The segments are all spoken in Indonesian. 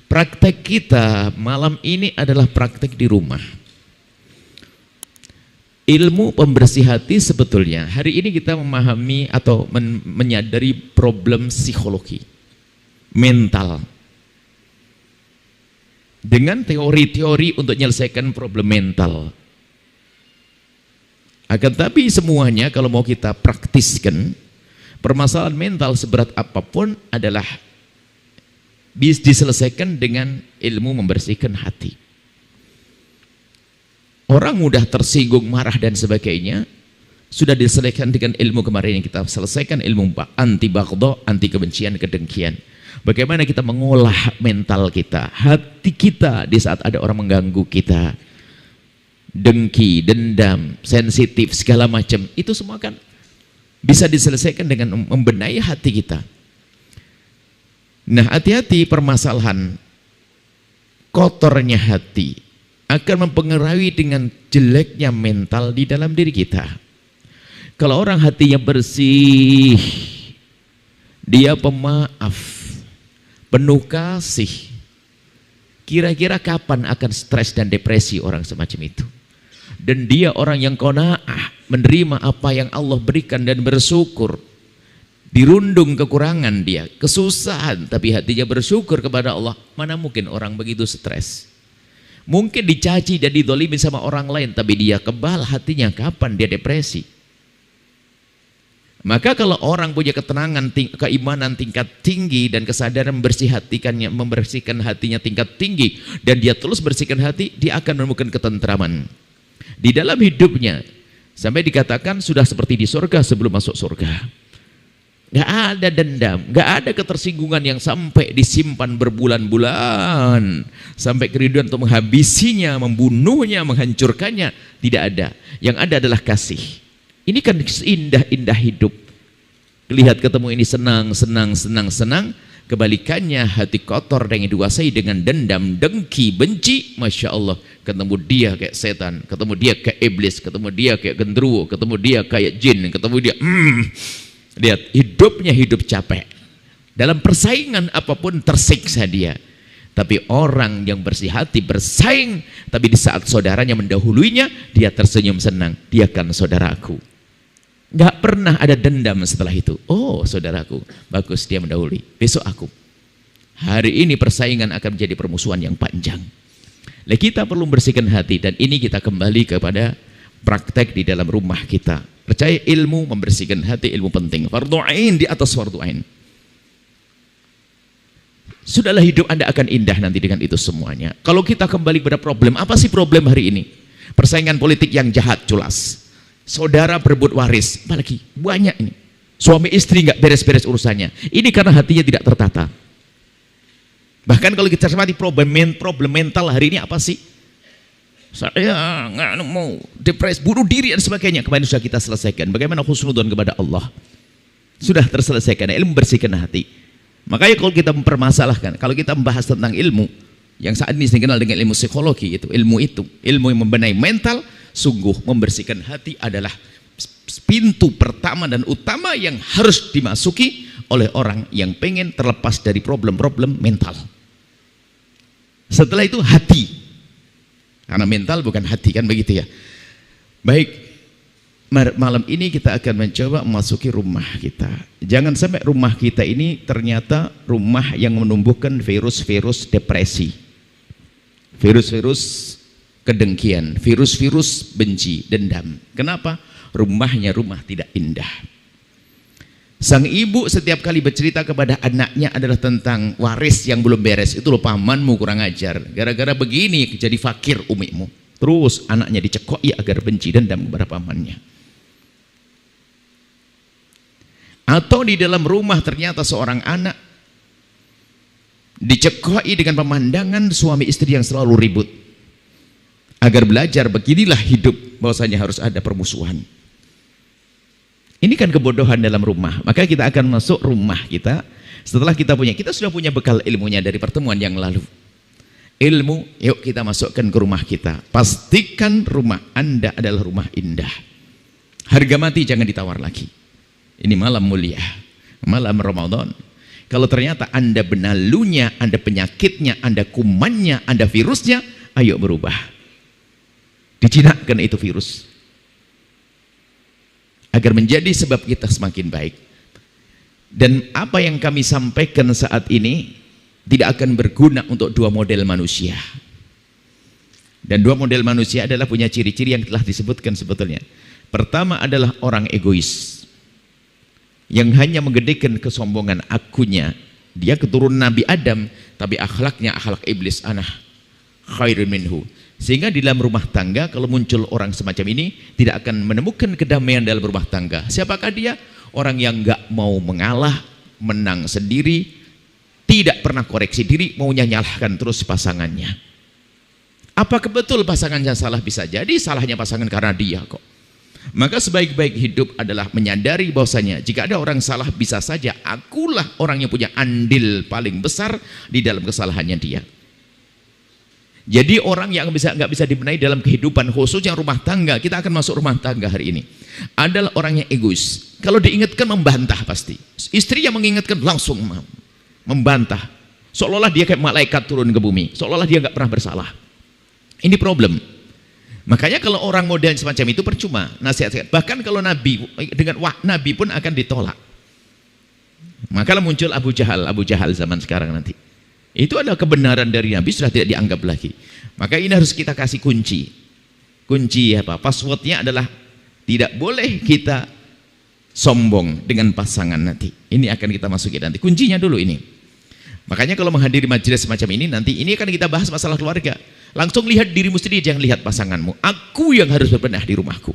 Praktek kita malam ini adalah praktek di rumah. Ilmu pembersih hati sebetulnya, hari ini kita memahami atau menyadari problem psikologi, mental. Dengan teori-teori untuk menyelesaikan problem mental. Akan tapi semuanya kalau mau kita praktiskan, permasalahan mental seberat apapun adalah bisa diselesaikan dengan ilmu membersihkan hati. Orang mudah tersinggung, marah dan sebagainya sudah diselesaikan dengan ilmu kemarin yang kita selesaikan, ilmu anti baghdha, anti kebencian, kedengkian. Bagaimana kita mengolah mental kita, hati kita di saat ada orang mengganggu kita, dengki, dendam, sensitif, segala macam, itu semua kan bisa diselesaikan dengan membenahi hati kita. Nah, hati-hati, permasalahan kotornya hati akan mempengaruhi dengan jeleknya mental di dalam diri kita. Kalau orang hatinya bersih, dia pemaaf, penuh kasih, kira-kira kapan akan stres dan depresi orang semacam itu? Dan dia orang yang qanaah, menerima apa yang Allah berikan dan bersyukur. Dirundung kekurangan dia, kesusahan, tapi hatinya bersyukur kepada Allah. Mana mungkin orang begitu stres? Mungkin dicaci dan didolimi sama orang lain, tapi dia kebal hatinya, kapan dia depresi? Maka kalau orang punya ketenangan, keimanan tingkat tinggi dan kesadaran membersihkan hatinya tingkat tinggi, dan dia terus bersihkan hati, dia akan menemukan ketentraman di dalam hidupnya. Sampai dikatakan sudah seperti di surga sebelum masuk surga. Gak ada dendam, gak ada ketersinggungan yang sampai disimpan berbulan-bulan sampai kerinduan untuk menghabisinya, membunuhnya, menghancurkannya. Tidak ada. Yang ada adalah kasih. Ini kan indah-indah hidup. Lihat ketemu ini senang, senang, senang, senang. Kebalikannya hati kotor dan dikuasai dengan dendam, dengki, benci, Masya Allah. Ketemu dia kayak setan, ketemu dia kayak iblis, ketemu dia kayak genderuwo, ketemu dia kayak jin, ketemu dia lihat, hidupnya hidup capek. Dalam persaingan apapun tersiksa dia. Tapi orang yang bersih hati bersaing, tapi di saat saudaranya mendahuluinya, dia tersenyum senang. Dia kan saudaraku. Gak pernah ada dendam setelah itu. Oh, saudaraku, bagus dia mendahului. Besok aku. Hari ini persaingan akan menjadi permusuhan yang panjang. Nah, kita perlu bersihkan hati, dan ini kita kembali kepada praktek di dalam rumah kita. Percaya ilmu membersihkan hati, ilmu penting. Fardhu ain di atas fardhu ain. Sudahlah, hidup Anda akan indah nanti dengan itu semuanya. Kalau kita kembali pada problem, apa sih problem hari ini? Persaingan politik yang jahat, culas. Saudara berebut waris, apalagi banyak ini. Suami istri nggak beres-beres urusannya. Ini karena hatinya tidak tertata. Bahkan kalau kita cermati problem mental hari ini apa sih? Saya nggak mau depresi, bunuh diri dan sebagainya. Kemarin sudah kita selesaikan. Bagaimana husnudzon kepada Allah? Sudah terselesaikan. Ilmu bersihkan hati. Makanya kalau kita mempermasalahkan, kalau kita membahas tentang ilmu yang saat ini dikenal dengan ilmu psikologi, ilmu yang membenahi mental, sungguh membersihkan hati adalah pintu pertama dan utama yang harus dimasuki oleh orang yang pengen terlepas dari problem-problem mental. Setelah itu hati. Karena mental bukan hati, kan begitu ya. Baik, malam ini kita akan mencoba memasuki rumah kita. Jangan sampai rumah kita ini ternyata rumah yang menumbuhkan virus-virus depresi, virus-virus kedengkian, virus-virus benci, dendam. Kenapa? Rumahnya rumah tidak indah. Sang ibu setiap kali bercerita kepada anaknya adalah tentang waris yang belum beres. Itu loh, pamanmu kurang ajar, gara-gara begini jadi fakir umikmu. Terus anaknya dicekoi agar benci dendam kepada pamannya. Atau di dalam rumah ternyata seorang anak dicekoi dengan pemandangan suami istri yang selalu ribut. Agar belajar beginilah hidup, bahwasanya harus ada permusuhan. Ini kan kebodohan dalam rumah. Maka kita akan masuk rumah kita. Setelah kita sudah punya bekal ilmunya dari pertemuan yang lalu. Ilmu, yuk kita masukkan ke rumah kita. Pastikan rumah Anda adalah rumah indah. Harga mati jangan ditawar lagi. Ini malam mulia, malam Ramadan. Kalau ternyata Anda benalunya, Anda penyakitnya, Anda kumannya, Anda virusnya, ayo berubah. Dijinakkan itu virus. Agar menjadi sebab kita semakin baik. Dan apa yang kami sampaikan saat ini tidak akan berguna untuk dua model manusia. Dan dua model manusia adalah punya ciri-ciri yang telah disebutkan sebetulnya. Pertama adalah orang egois. Yang hanya menggedekan kesombongan akunya. Dia keturunan Nabi Adam, tapi akhlaknya akhlak iblis, ana khairun minhu. Sehingga di dalam rumah tangga kalau muncul orang semacam ini tidak akan menemukan kedamaian dalam rumah tangga. Siapakah dia? Orang yang enggak mau mengalah, menang sendiri, tidak pernah koreksi diri, maunya nyalahkan terus pasangannya. Apakah betul pasangannya salah? Bisa jadi salahnya pasangan karena dia kok. Maka sebaik-baik hidup adalah menyadari bahwasanya jika ada orang salah, bisa saja akulah orang yang punya andil paling besar di dalam kesalahannya dia. Jadi orang yang nggak bisa dibenahi dalam kehidupan, khususnya rumah tangga, kita akan masuk rumah tangga hari ini, adalah orang yang egois. Kalau diingatkan membantah pasti. Istri yang mengingatkan langsung membantah. Seolah-olah dia kayak malaikat turun ke bumi. Seolah-olah dia nggak pernah bersalah. Ini problem. Makanya kalau orang model semacam itu percuma nasihat. Bahkan kalau Nabi Nabi pun akan ditolak. Maka muncul Abu Jahal zaman sekarang nanti. Itu adalah kebenaran dari Nabi sudah tidak dianggap lagi. Maka ini harus kita kasih kunci. Kunci apa? Passwordnya adalah tidak boleh kita sombong dengan pasangan nanti. Ini akan kita masuki nanti. Kuncinya dulu ini. Makanya kalau menghadiri majelis semacam ini nanti, ini akan kita bahas masalah keluarga. Langsung lihat dirimu sendiri, jangan lihat pasanganmu. Aku yang harus berbenah di rumahku.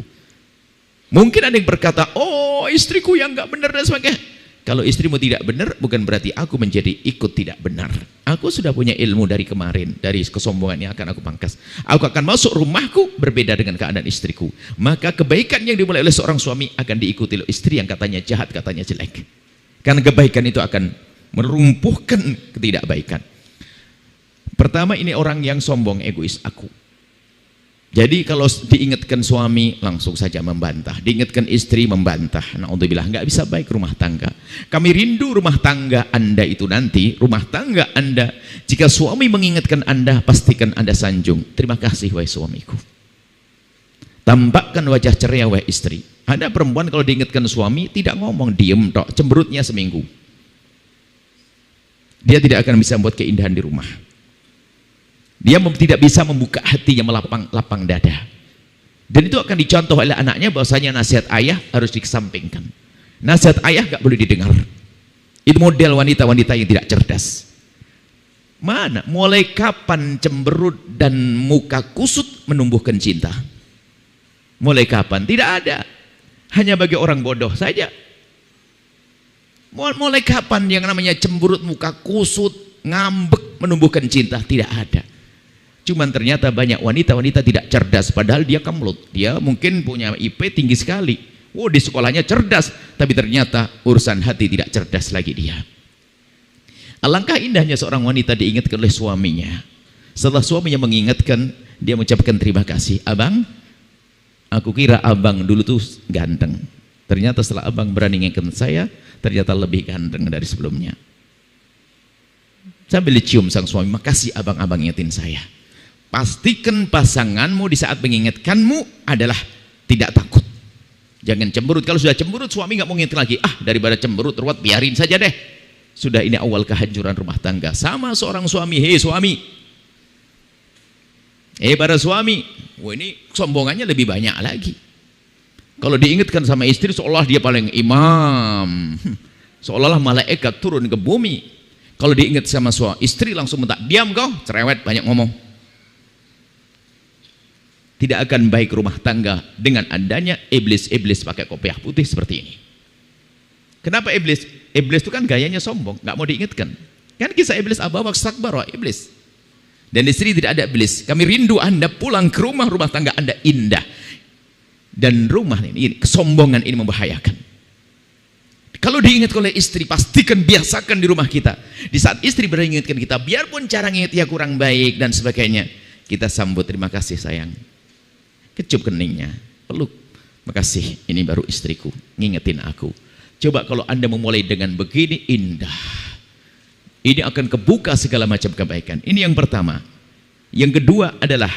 Mungkin ada yang berkata, oh istriku yang nggak benar dan sebagainya. Kalau istrimu tidak benar, bukan berarti aku menjadi ikut tidak benar. Aku sudah punya ilmu dari kemarin, dari kesombongan yang akan aku pangkas. Aku akan masuk rumahku berbeda dengan keadaan istriku. Maka kebaikan yang dimulai oleh seorang suami akan diikuti oleh istri yang katanya jahat, katanya jelek. Karena kebaikan itu akan merumpuhkan ketidakbaikan. Pertama, ini orang yang sombong, egois, aku. Jadi kalau diingatkan suami langsung saja membantah, diingatkan istri membantah. Na'udzubillah, nggak bisa baik rumah tangga. Kami rindu rumah tangga Anda itu nanti, rumah tangga Anda, jika suami mengingatkan Anda, pastikan Anda sanjung. Terima kasih wahai suamiku. Tampakkan wajah ceria wahai istri. Ada perempuan kalau diingatkan suami tidak ngomong, diem tok, cemberutnya seminggu. Dia tidak akan bisa membuat keindahan di rumah. Dia tidak bisa membuka hatinya, melapang dada. Dan itu akan dicontoh oleh anaknya bahwasanya nasihat ayah harus dikesampingkan. Nasihat ayah gak boleh didengar. Itu model wanita-wanita yang tidak cerdas. Mana? Mulai kapan cemberut dan muka kusut menumbuhkan cinta? Mulai kapan? Tidak ada. Hanya bagi orang bodoh saja. Mulai kapan yang namanya cemberut, muka kusut, ngambek menumbuhkan cinta? Tidak ada. Cuman ternyata banyak wanita-wanita tidak cerdas, padahal dia kamlut. Dia mungkin punya IP tinggi sekali. Oh, di sekolahnya cerdas, tapi ternyata urusan hati tidak cerdas lagi dia. Alangkah indahnya seorang wanita diingatkan oleh suaminya. Setelah suaminya mengingatkan, dia mengucapkan terima kasih. Abang, aku kira abang dulu tuh ganteng. Ternyata setelah abang berani ngingatkan saya, ternyata lebih ganteng dari sebelumnya. Sambil dicium sang suami, makasih abang-abang ingetin saya. Pastikan pasanganmu di saat mengingatkanmu adalah tidak takut. Jangan cemberut. Kalau sudah cemberut, suami nggak mau ngingetin lagi. Ah, daripada cemberut, ruwet, biarin saja deh. Sudah, ini awal kehancuran rumah tangga. Sama seorang suami, hei suami, para suami, wah ini sombongannya lebih banyak lagi. Kalau diingatkan sama istri, seolah dia paling imam, seolah-olah malaikat turun ke bumi. Kalau diingat sama istri, langsung minta diam kau, cerewet, banyak ngomong. Tidak akan baik rumah tangga dengan adanya iblis-iblis pakai kopiah putih seperti ini. Kenapa iblis? Iblis itu kan gayanya sombong, nggak mau diingatkan. Kan kisah iblis Aba wastakbara, iblis. Dan istri tidak ada iblis. Kami rindu Anda pulang ke rumah tangga Anda indah. Dan rumah ini kesombongan ini membahayakan. Kalau diingatkan oleh istri, pastikan biasakan di rumah kita. Di saat istri mengingatkan kita, biarpun cara ngingetnya kurang baik dan sebagainya, kita sambut, terima kasih sayang. Kecup keningnya, peluk, makasih, ini baru istriku, ngingetin aku. Coba kalau Anda memulai dengan begini indah, Ini akan kebuka segala macam kebaikan. Ini yang pertama. Yang kedua adalah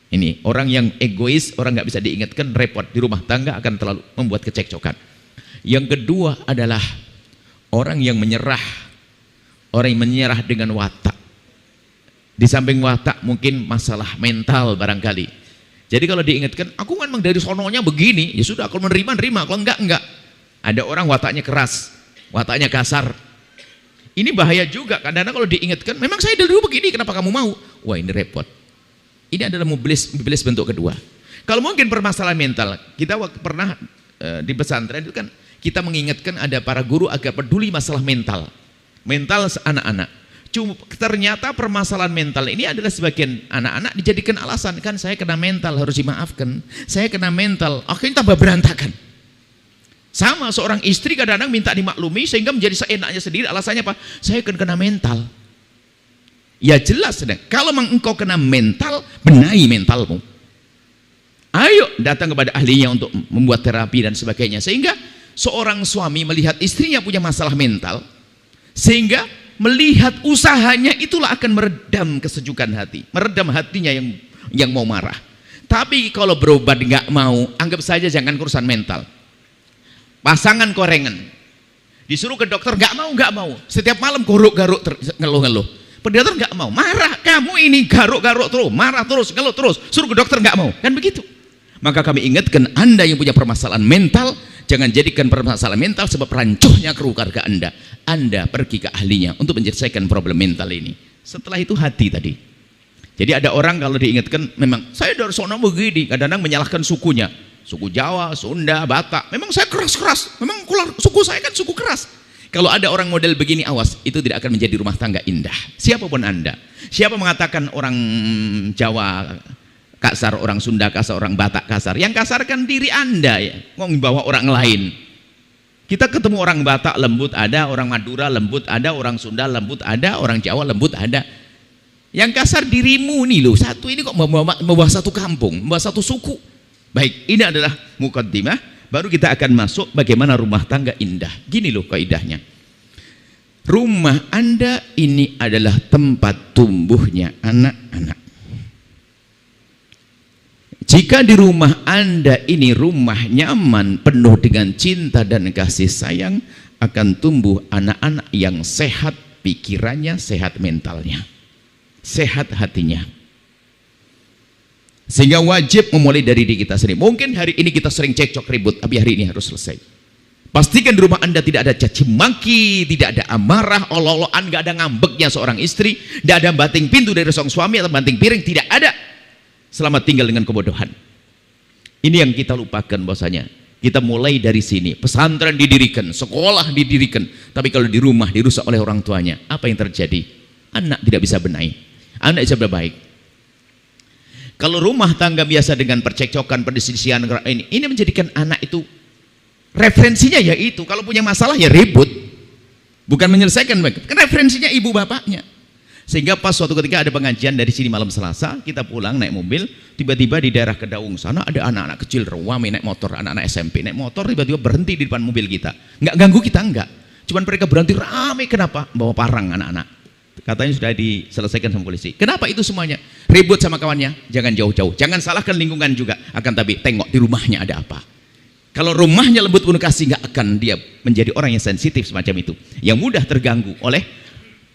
ini, orang yang egois, orang nggak bisa diingatkan, repot di rumah tangga, akan terlalu membuat kecekcokan. Yang kedua adalah orang yang menyerah, orang yang menyerah dengan watak. Di samping watak mungkin masalah mental barangkali. Jadi kalau diingatkan, aku memang dari sononya begini, ya sudah, kalau menerima, kalau enggak. Ada orang wataknya keras, wataknya kasar. Ini bahaya juga, kadang-kadang kalau diingatkan, memang saya dari dulu begini, kenapa kamu mau? Wah, ini repot. Ini adalah mublis bentuk kedua. Kalau mungkin permasalahan mental, kita waktu pernah di pesantren itu kan kita mengingatkan ada para guru agar peduli masalah mental anak-anak. Cuma ternyata permasalahan mental ini adalah sebagian anak-anak dijadikan alasan, kan saya kena mental harus dimaafkan, saya kena mental, akhirnya tambah berantakan. Sama seorang istri kadang-kadang minta dimaklumi sehingga menjadi seenaknya sendiri, alasannya apa? Saya kena mental. Ya jelas, kalau engkau kena mental, benahi mentalmu. Ayo datang kepada ahlinya untuk membuat terapi dan sebagainya. Sehingga seorang suami melihat istrinya punya masalah mental, sehingga melihat usahanya itulah akan meredam kesejukan hati, meredam hatinya yang mau marah. Tapi kalau berobat nggak mau, anggap saja jangan urusan mental. Pasangan korengan, disuruh ke dokter nggak mau, setiap malam garuk-garuk ngeluh-ngeluh. Pediater nggak mau, marah, kamu ini garuk-garuk terus, marah terus, ngeluh terus, suruh ke dokter nggak mau, kan begitu. Maka kami ingatkan Anda yang punya permasalahan mental, jangan jadikan permasalahan mental sebab rancuhnya keluarga Anda. Anda pergi ke ahlinya untuk menyelesaikan problem mental ini. Setelah itu hati tadi. Jadi ada orang kalau diingatkan, memang saya dari sono begini, kadang-kadang menyalahkan sukunya. Suku Jawa, Sunda, Batak, memang saya keras-keras, memang suku saya kan suku keras. Kalau ada orang model begini, awas, itu tidak akan menjadi rumah tangga indah. Siapapun Anda, siapa mengatakan orang Jawa kasar, orang Sunda kasar, orang Batak kasar, yang kasar kan diri Anda ya, mau membawa orang lain. Kita ketemu orang Batak lembut ada, orang Madura lembut ada, orang Sunda lembut ada, orang Jawa lembut ada. Yang kasar dirimu nih loh, satu ini kok membawa satu kampung, membawa satu suku. Baik, ini adalah mukaddimah, baru kita akan masuk bagaimana rumah tangga indah. Gini loh kaidahnya. Rumah Anda ini adalah tempat tumbuhnya anak-anak. Jika di rumah Anda ini rumah nyaman, penuh dengan cinta dan kasih sayang, akan tumbuh anak-anak yang sehat pikirannya, sehat mentalnya, sehat hatinya. Sehingga wajib memulai dari diri kita sendiri. Mungkin hari ini kita sering cekcok ribut, tapi hari ini harus selesai. Pastikan di rumah Anda tidak ada caci maki, tidak ada amarah, olo-oloan, gak ada ngambeknya seorang istri, tidak ada banting pintu dari seorang suami atau banting piring, tidak ada. Selamat tinggal dengan kebodohan. Ini yang kita lupakan bahwasanya. Kita mulai dari sini. Pesantren didirikan, sekolah didirikan, tapi kalau di rumah dirusak oleh orang tuanya, apa yang terjadi? Anak tidak bisa benahi, anak bisa berbaik. Kalau rumah tangga biasa dengan percekcokan, perselisihan ini menjadikan anak itu referensinya ya itu, kalau punya masalah ya ribut, bukan menyelesaikan. Kan referensinya ibu bapaknya. Sehingga pas suatu ketika ada pengajian dari sini malam Selasa, kita pulang naik mobil, tiba-tiba di daerah Kedaung sana ada anak-anak kecil rame naik motor, anak-anak SMP naik motor, tiba-tiba berhenti di depan mobil kita. Nggak ganggu kita, enggak. Cuman mereka berhenti rame, kenapa? Bawa parang anak-anak. Katanya sudah diselesaikan sama polisi. Kenapa itu semuanya? Ribut sama kawannya, jangan jauh-jauh. Jangan salahkan lingkungan juga. Akan tapi tengok di rumahnya ada apa. Kalau rumahnya lembut penuh kasih, nggak akan dia menjadi orang yang sensitif semacam itu, yang mudah terganggu oleh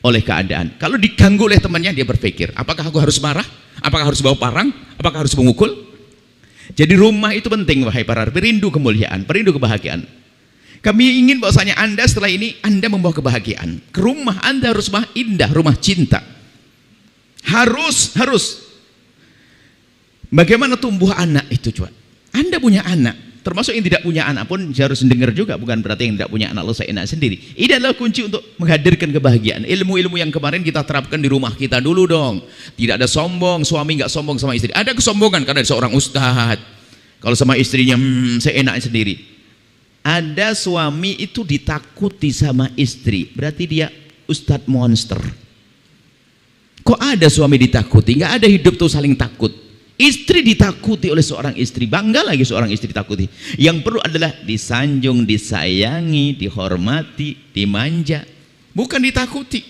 keadaan. Kalau diganggu oleh temannya, dia berpikir, apakah aku harus marah? Apakah harus bawa parang? Apakah harus memukul? Jadi rumah itu penting, wahai para perindu kemuliaan, perindu kebahagiaan. Kami ingin bahwasanya Anda setelah ini Anda membawa kebahagiaan. Ke rumah Anda harus rumah indah, rumah cinta. Harus. Bagaimana tumbuh anak itu coba? Anda punya anak, termasuk yang tidak punya anak pun harus dengar juga, bukan berarti yang tidak punya anak lo seenak sendiri. Ini adalah kunci untuk menghadirkan kebahagiaan. Ilmu-ilmu yang kemarin kita terapkan di rumah kita dulu dong. Tidak ada sombong, suami nggak sombong sama istri. Ada kesombongan karena ada seorang ustadz. Kalau sama istrinya seenaknya sendiri. Ada suami itu ditakuti sama istri, berarti dia ustadz monster. Kok ada suami ditakuti? Nggak ada hidup tuh saling takut. Istri ditakuti oleh seorang istri, bangga lagi seorang istri ditakuti. Yang perlu adalah disanjung, disayangi, dihormati, dimanja, bukan ditakuti.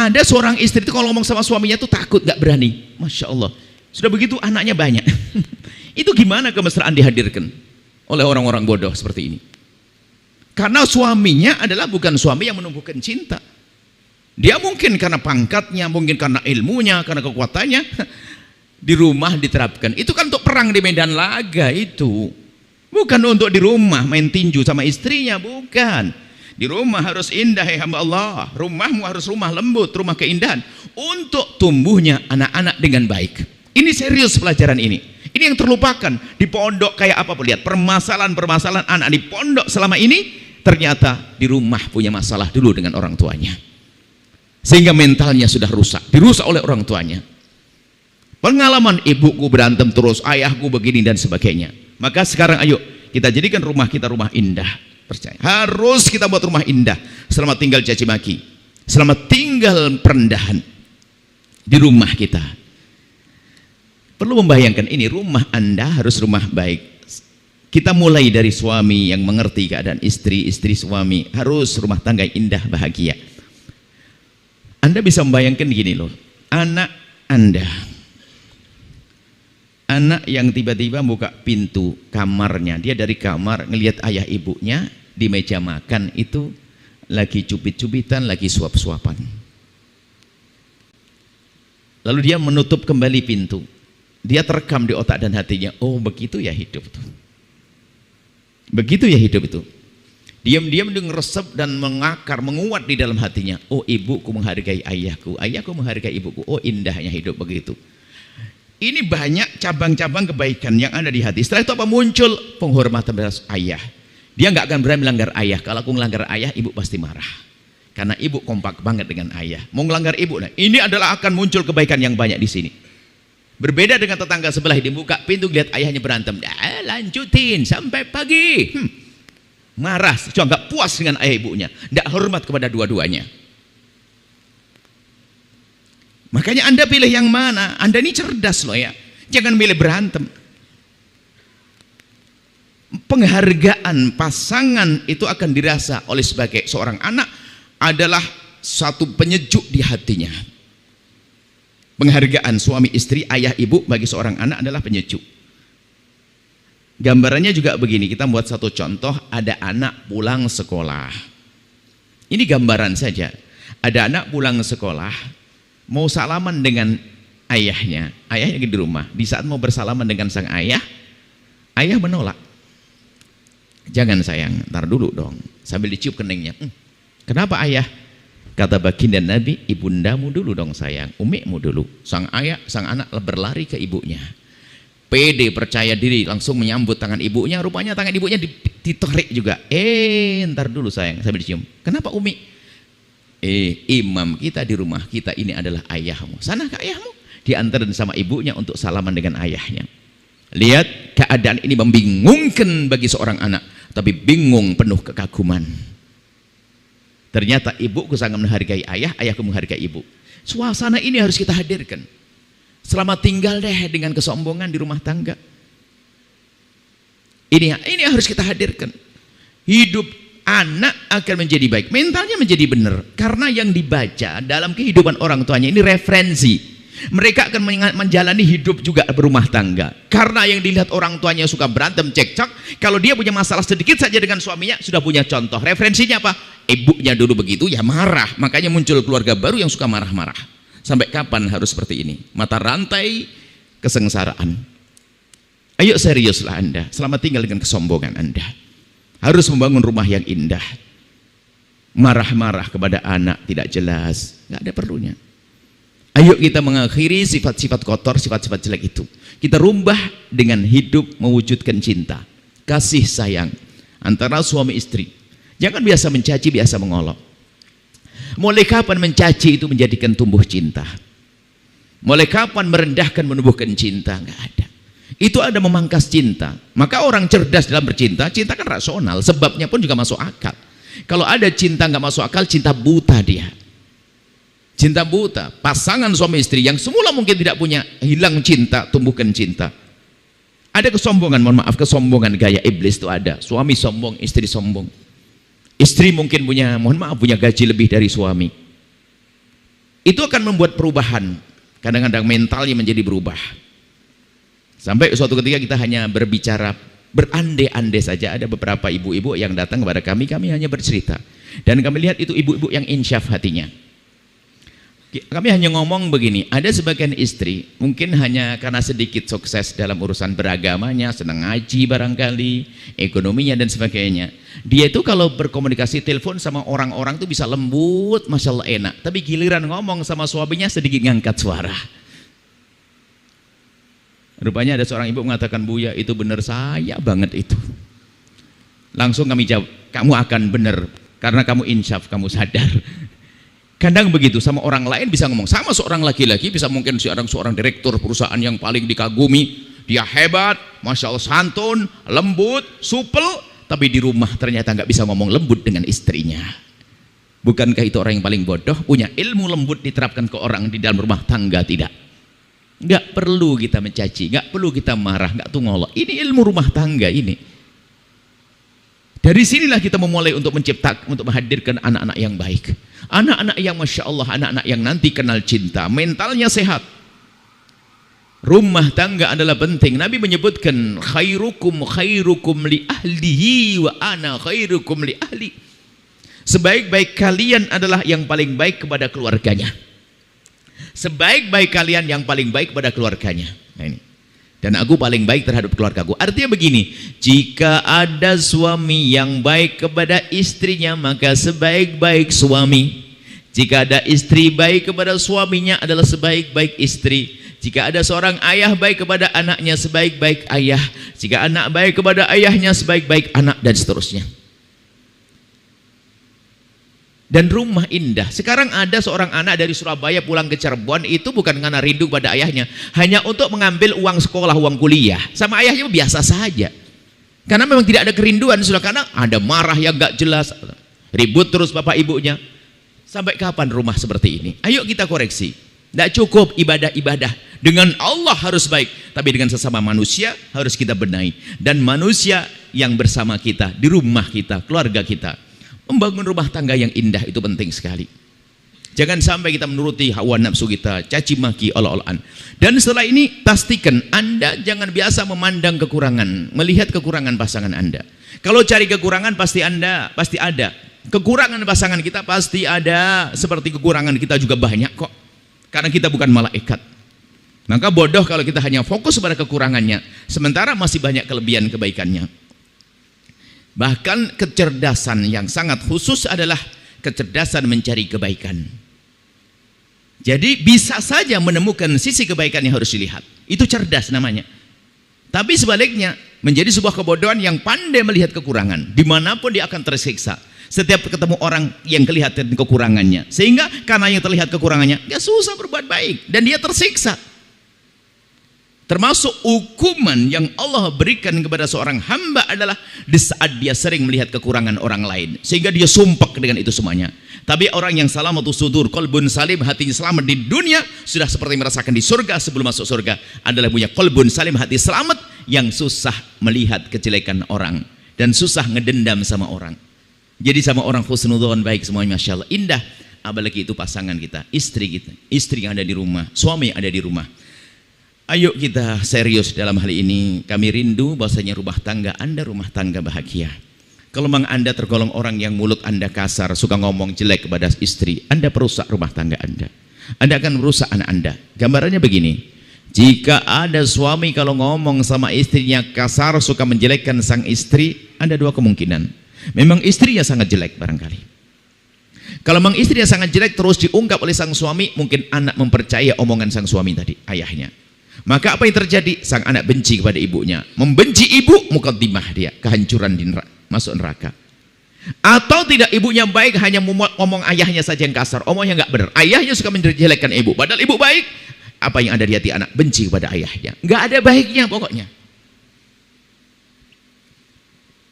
Ada seorang istri itu kalau ngomong sama suaminya tuh takut, nggak berani. Masya Allah. Sudah begitu anaknya banyak. Itu gimana kemesraan dihadirkan oleh orang-orang bodoh seperti ini? Karena suaminya adalah bukan suami yang menumbuhkan cinta. Dia mungkin karena pangkatnya, mungkin karena ilmunya, karena kekuatannya di rumah diterapkan. Itu kan untuk perang di medan laga itu. Bukan untuk di rumah main tinju sama istrinya, bukan. Di rumah harus indah, ya hamba Allah. Rumahmu harus rumah lembut, rumah keindahan. Untuk tumbuhnya anak-anak dengan baik. Ini serius pelajaran ini. Ini yang terlupakan. Di pondok kayak apa? Lihat permasalahan-permasalahan anak di pondok selama ini. Ternyata di rumah punya masalah dulu dengan orang tuanya. Sehingga mentalnya sudah rusak. Dirusak oleh orang tuanya. Pengalaman ibuku berantem terus, ayahku begini dan sebagainya. Maka sekarang ayo kita jadikan rumah kita rumah indah. Percaya. Harus kita buat rumah indah. Selamat tinggal caci maki. Selamat tinggal perendahan di rumah kita. Perlu membayangkan ini, rumah Anda harus rumah baik. Kita mulai dari suami yang mengerti keadaan istri, istri suami. Harus rumah tangga indah, bahagia. Anda bisa membayangkan gini loh. Anak Anda, anak yang tiba-tiba buka pintu kamarnya, dia dari kamar ngelihat ayah ibunya di meja makan itu lagi cubit-cubitan, lagi suap-suapan. Lalu dia menutup kembali pintu. Dia terekam di otak dan hatinya, oh begitu ya hidup tuh. Begitu ya hidup itu. Diam-diam dia ngeresep dan mengakar, menguat di dalam hatinya. Oh ibuku menghargai ayahku, ayahku menghargai ibuku. Oh indahnya hidup begitu. Ini banyak cabang-cabang kebaikan yang ada di hati. Setelah itu apa muncul? Penghormatan terhadap ayah. Dia nggak akan berani melanggar ayah. Kalau aku melanggar ayah, ibu pasti marah. Karena ibu kompak banget dengan ayah. Mau melanggar ibu, nah ini adalah akan muncul kebaikan yang banyak di sini. Berbeda dengan tetangga sebelah, dibuka pintu lihat ayahnya berantem. Lanjutin sampai pagi. Marah, cuma nggak puas dengan ayah ibunya. Nggak hormat kepada dua-duanya. Makanya Anda pilih yang mana? Anda ini cerdas loh ya. Jangan milih berantem. Penghargaan pasangan itu akan dirasa oleh sebagai seorang anak adalah satu penyejuk di hatinya. Penghargaan suami istri, ayah ibu bagi seorang anak adalah penyejuk. Gambarannya juga begini, kita buat satu contoh, ada anak pulang sekolah. Ini gambaran saja. Ada anak pulang sekolah, mau salaman dengan ayahnya. Ayahnya di rumah. Di saat mau bersalaman dengan sang ayah, ayah menolak. Jangan sayang, ntar dulu dong. Sambil dicium keningnya. Kenapa ayah? Kata baginda Nabi, ibundamu dulu dong sayang, umikmu dulu. Sang ayah, sang anak berlari ke ibunya. Pede, percaya diri, langsung menyambut tangan ibunya. Rupanya tangan ibunya ditarik juga. Ntar dulu sayang, sambil dicium. Kenapa umi? Imam kita di rumah kita ini adalah ayahmu. Sana ke ayahmu. Diantarin sama ibunya untuk salaman dengan ayahnya. Lihat, keadaan ini membingungkan bagi seorang anak. Tapi bingung, penuh kekaguman. Ternyata ibuku sangat menghargai ayah, ayahku menghargai ibu. Suasana ini harus kita hadirkan. Selamat tinggal deh dengan kesombongan di rumah tangga. Ini harus kita hadirkan. Hidup anak akan menjadi baik, mentalnya menjadi benar. Karena yang dibaca dalam kehidupan orang tuanya ini referensi. Mereka akan menjalani hidup juga berumah tangga. Karena yang dilihat orang tuanya suka berantem, cekcok. Kalau dia punya masalah sedikit saja dengan suaminya, sudah punya contoh. Referensinya apa? Ibunya dulu begitu, ya marah. Makanya muncul keluarga baru yang suka marah-marah. Sampai kapan harus seperti ini? Mata rantai kesengsaraan. Ayo seriuslah Anda. Selamat tinggal dengan kesombongan Anda. Harus membangun rumah yang indah. Marah-marah kepada anak tidak jelas. Nggak ada perlunya. Ayo kita mengakhiri sifat-sifat kotor, sifat-sifat jelek itu. Kita rubah dengan hidup mewujudkan cinta, kasih sayang antara suami istri. Jangan biasa mencaci, biasa mengolok. Mulai kapan mencaci itu menjadikan tumbuh cinta? Mulai kapan merendahkan menumbuhkan cinta? Enggak ada. Itu ada memangkas cinta. Maka orang cerdas dalam bercinta, cinta kan rasional, sebabnya pun juga masuk akal. Kalau ada cinta nggak masuk akal, cinta buta dia. Cinta buta, pasangan suami istri yang semula mungkin tidak punya, hilang cinta, tumbuhkan cinta. Ada kesombongan, mohon maaf, kesombongan gaya iblis itu ada. Suami sombong, istri sombong. Istri mungkin punya, mohon maaf, punya gaji lebih dari suami. itu akan membuat perubahan. Kadang-kadang mentalnya menjadi berubah. Sampai suatu ketika kita hanya berbicara, berandai-andai saja. Ada beberapa ibu-ibu yang datang kepada kami hanya bercerita. Dan kami lihat itu ibu-ibu yang insyaf hatinya. Kami hanya ngomong begini, ada sebagian istri mungkin hanya karena sedikit sukses dalam urusan beragamanya, senang ngaji barangkali, ekonominya dan sebagainya. Dia itu kalau berkomunikasi telepon sama orang-orang itu bisa lembut, Masya Allah enak. Tapi giliran ngomong sama suaminya sedikit ngangkat suara. Rupanya ada seorang ibu mengatakan, Buya itu benar saya banget itu. Langsung kami jawab, kamu akan benar karena kamu insyaf, kamu sadar. Kadang begitu, sama orang lain bisa ngomong, sama seorang laki-laki bisa mungkin seorang direktur perusahaan yang paling dikagumi, dia hebat, Masya Allah santun, lembut, supel, tapi di rumah ternyata nggak bisa ngomong lembut dengan istrinya. Bukankah itu orang yang paling bodoh? Punya ilmu lembut diterapkan ke orang di dalam rumah tangga? Tidak. Nggak perlu kita mencaci, nggak perlu kita marah, nggak tungolok. Ini ilmu rumah tangga ini. Dari sinilah kita memulai untuk menciptakan, untuk menghadirkan anak-anak yang baik. Anak-anak yang Masya Allah, anak-anak yang nanti kenal cinta, mentalnya sehat. Rumah tangga adalah penting. Nabi menyebutkan, khairukum li ahlihi wa ana khairukum li ahli. Sebaik-baik kalian adalah yang paling baik kepada keluarganya. Sebaik-baik kalian yang paling baik kepada keluarganya. Nah ini. Dan aku paling baik terhadap keluargaku. Artinya begini, jika ada suami yang baik kepada istrinya, maka sebaik-baik suami. Jika ada istri baik kepada suaminya adalah sebaik-baik istri. Jika ada seorang ayah baik kepada anaknya, sebaik-baik ayah. Jika anak baik kepada ayahnya, sebaik-baik anak, dan seterusnya. Dan rumah indah. Sekarang ada seorang anak dari Surabaya pulang ke Cirebon, itu bukan karena rindu pada ayahnya, hanya untuk mengambil uang sekolah, uang kuliah. Sama ayahnya biasa saja. Karena memang tidak ada kerinduan, sudah, karena ada marah yang gak jelas, ribut terus bapak ibunya. Sampai kapan rumah seperti ini? Ayo kita koreksi. Tidak cukup ibadah-ibadah. Dengan Allah harus baik, tapi dengan sesama manusia harus kita benahi. Dan manusia yang bersama kita, di rumah kita, keluarga kita. Membangun rumah tangga yang indah itu penting sekali. Jangan sampai kita menuruti hawa nafsu kita, caci maki, olok-olokan. Dan setelah ini pastikan Anda jangan biasa memandang kekurangan, melihat kekurangan pasangan Anda. Kalau cari kekurangan pasti ada. Kekurangan pasangan kita pasti ada, seperti kekurangan kita juga banyak kok. Karena kita bukan malaikat. Maka bodoh kalau kita hanya fokus pada kekurangannya, sementara masih banyak kelebihan kebaikannya. Bahkan kecerdasan yang sangat khusus adalah kecerdasan mencari kebaikan. Jadi bisa saja menemukan sisi kebaikan yang harus dilihat. Itu cerdas namanya. Tapi sebaliknya, menjadi sebuah kebodohan yang pandai melihat kekurangan. Dimanapun dia akan tersiksa. Setiap ketemu orang yang kelihatan kekurangannya. Sehingga karena yang terlihat kekurangannya, dia susah berbuat baik. Dan dia tersiksa. Termasuk hukuman yang Allah berikan kepada seorang hamba adalah di saat dia sering melihat kekurangan orang lain, sehingga dia sumpah dengan itu semuanya. Tapi orang yang salamatus sudur, qalbun salim, hatinya selamat di dunia, sudah seperti merasakan di surga sebelum masuk surga, adalah punya qalbun salim, hati selamat, yang susah melihat kejelekan orang dan susah ngedendam sama orang. Jadi sama orang husnudzon, baik semuanya, Masya Allah, indah. Apalagi itu pasangan kita, istri kita, istri yang ada di rumah, suami yang ada di rumah. Ayo kita serius dalam hal ini. Kami rindu bahwasanya rumah tangga Anda rumah tangga bahagia. Kalau memang Anda tergolong orang yang mulut Anda kasar, suka ngomong jelek kepada istri, Anda perusak rumah tangga Anda. Anda akan merusak anak Anda. Gambarannya begini, jika ada suami kalau ngomong sama istrinya kasar, suka menjelekkan sang istri, ada dua kemungkinan. Memang istrinya sangat jelek barangkali. Kalau memang istrinya sangat jelek terus diungkap oleh sang suami, mungkin anak mempercaya omongan sang suami tadi, ayahnya. Maka apa yang terjadi? Sang anak benci kepada ibunya. Membenci ibu, mukaddimah dia, kehancuran di neraka, masuk neraka. Atau tidak, ibunya baik, hanya ngomong ayahnya saja yang kasar, omongnya nggak benar. Ayahnya suka menjelekkan ibu, padahal ibu baik. Apa yang ada di hati anak? Benci kepada ayahnya. Nggak ada baiknya pokoknya.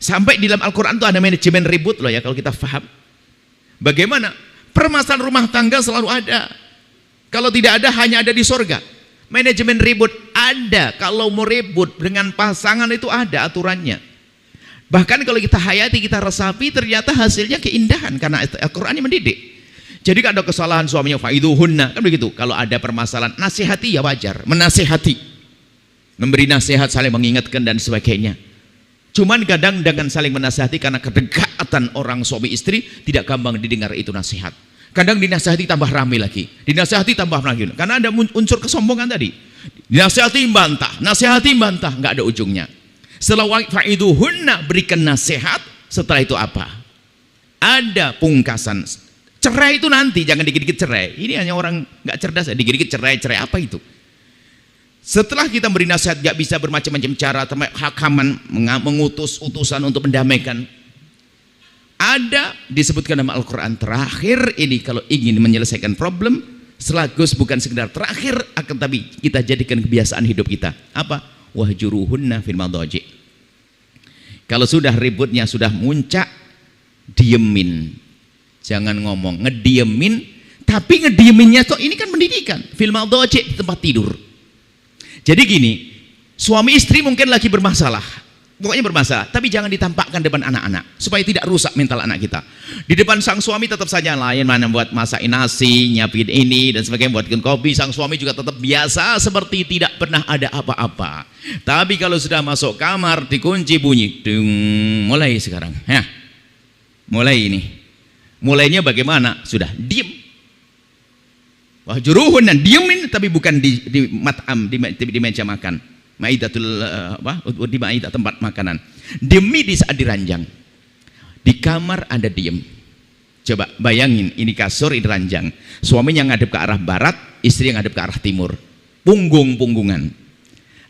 Sampai di dalam Al-Quran itu ada manajemen ribut loh ya, kalau kita paham. Bagaimana? Permasalahan rumah tangga selalu ada. Kalau tidak ada, hanya ada di surga. Manajemen ribut ada. Kalau mau ribut dengan pasangan itu ada aturannya. Bahkan kalau kita hayati, kita resapi, ternyata hasilnya keindahan karena Al-Quran ini mendidik. Jadi kalau ada kesalahan suaminya faiduhunna, kan begitu. Kalau ada permasalahan, nasihati ya wajar, menasihati, memberi nasihat, saling mengingatkan dan sebagainya. Cuman kadang dengan saling menasihati karena kedekatan orang suami istri tidak gampang didengar itu nasihat. Kadang dinasihati tambah rame lagi, dinasihati tambah lagi, karena ada unsur kesombongan tadi. Dinasihati bantah, nggak ada ujungnya. Setelah faiduhunna, berikan nasihat, setelah itu apa? Ada pungkasan. Cerai itu nanti, jangan dikit-dikit cerai. Ini hanya orang nggak cerdas, dikit-dikit cerai apa itu? Setelah kita beri nasihat, nggak bisa bermacam-macam cara, hakaman mengutus utusan untuk mendamaikan. Ada disebutkan dalam Al-Quran terakhir ini, kalau ingin menyelesaikan problem, selagus bukan sekedar terakhir, akan tapi kita jadikan kebiasaan hidup kita. Apa? Wahjuruhunna fil madaji. Kalau sudah ributnya sudah muncak, diemin. Jangan ngomong, ngediemin, tapi ngedieminnya tuh ini kan pendidikan. Fil madaji, di tempat tidur. Jadi gini, suami istri mungkin lagi bermasalah, pokoknya bermasalah, tapi jangan ditampakkan depan anak-anak supaya tidak rusak mental anak kita. Di depan sang suami tetap saja lain, mana buat masak nasi, nyiapin ini dan sebagainya, buatkan kopi. Sang suami juga tetap biasa seperti tidak pernah ada apa-apa. Tapi kalau sudah masuk kamar, dikunci bunyi, dung, mulai sekarang, ya, mulai ini. Mulainya bagaimana? Sudah diem. Wahjuruhun, dan diemin, tapi bukan di mat'am, di meja makan. Maidatul di maidah, tempat makanan. Demi di saat diranjang. Di kamar Anda diem. Coba bayangin, ini kasur, ini ranjang. Suaminya ngadep ke arah barat, istri yang ngadep ke arah timur. Punggung-punggungan.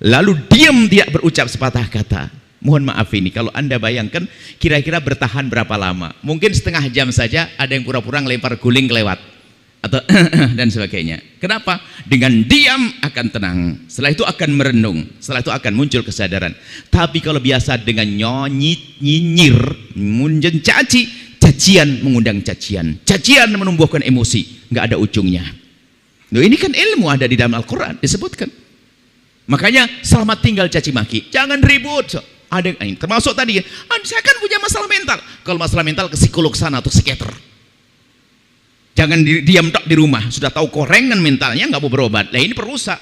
Lalu diem, tidak berucap sepatah kata. Mohon maaf ini, kalau Anda bayangkan kira-kira bertahan berapa lama? Mungkin setengah jam saja, ada yang pura-pura ngelempar guling kelewat atau dan sebagainya. Kenapa? Dengan diam akan tenang, setelah itu akan merenung, setelah itu akan muncul kesadaran. Tapi kalau biasa dengan nyinyir, mencaci, cacian mengundang cacian, cacian menumbuhkan emosi, nggak ada ujungnya. Loh, ini kan ilmu ada di dalam Al-Quran disebutkan. Makanya selamat tinggal caci maki, jangan ribut. Ada yang termasuk tadi, saya kan punya masalah mental. Kalau masalah mental ke psikolog sana atau psikiater. Jangan diam tok di rumah, sudah tahu korengan mentalnya nggak mau berobat. Lah ini perusak.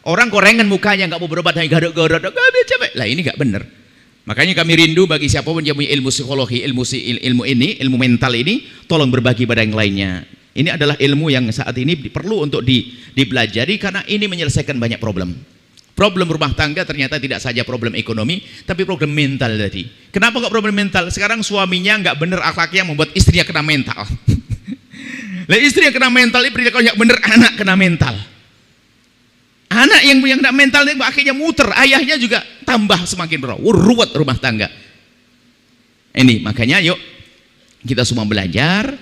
Orang korengan mukanya nggak mau berobat, hanya garuk-garuk, capek. Lah ini nggak benar. Makanya kami rindu bagi siapapun yang punya ilmu psikologi, ilmu mental ini, tolong berbagi pada yang lainnya. Ini adalah ilmu yang saat ini perlu untuk dipelajari karena ini menyelesaikan banyak problem. Problem rumah tangga ternyata tidak saja problem ekonomi, tapi problem mental tadi. Kenapa kok problem mental? Sekarang suaminya nggak bener akhlaknya membuat istrinya kena mental. Lah istri yang kena mental ini perilakunya nggak bener, anak kena mental. Anak yang kena mental ini akhirnya muter, ayahnya juga tambah semakin ruwet rumah tangga. Ini makanya yuk kita semua belajar,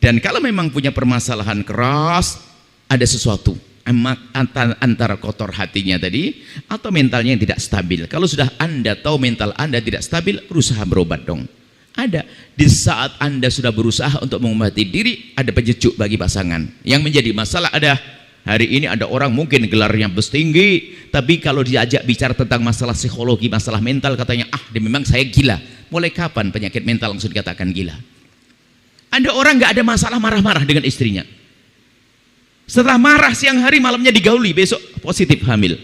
dan kalau memang punya permasalahan keras, ada sesuatu antara kotor hatinya tadi atau mentalnya yang tidak stabil. Kalau sudah Anda tahu mental Anda tidak stabil, berusaha berobat dong. Ada di saat Anda sudah berusaha untuk mengobati diri, ada penyejuk bagi pasangan. Yang menjadi masalah ada hari ini ada orang mungkin gelarnya bes tinggi, tapi kalau diajak bicara tentang masalah psikologi, masalah mental, katanya memang saya gila. Mulai kapan penyakit mental langsung dikatakan gila? Ada orang nggak ada masalah marah-marah dengan istrinya. Setelah marah siang hari, malamnya digauli, besok positif hamil.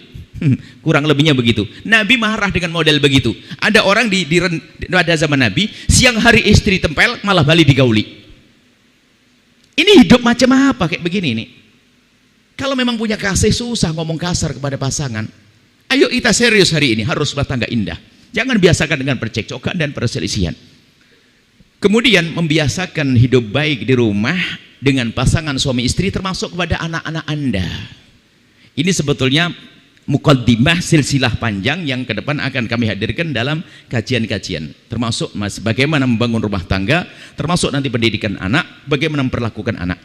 Kurang lebihnya begitu. Nabi marah dengan model begitu. Ada orang pada zaman Nabi, siang hari istri tempel, malah balik digauli. Ini hidup macam apa kayak begini nih? Kalau memang punya kasih, susah ngomong kasar kepada pasangan. Ayo kita serius hari ini, harus rumah tangga indah. Jangan biasakan dengan percekcokan dan perselisihan. Kemudian membiasakan hidup baik di rumah dengan pasangan suami istri, termasuk kepada anak-anak Anda. Ini sebetulnya mukaddimah silsilah panjang yang ke depan akan kami hadirkan dalam kajian-kajian, termasuk bagaimana membangun rumah tangga, termasuk nanti pendidikan anak, bagaimana memperlakukan anak.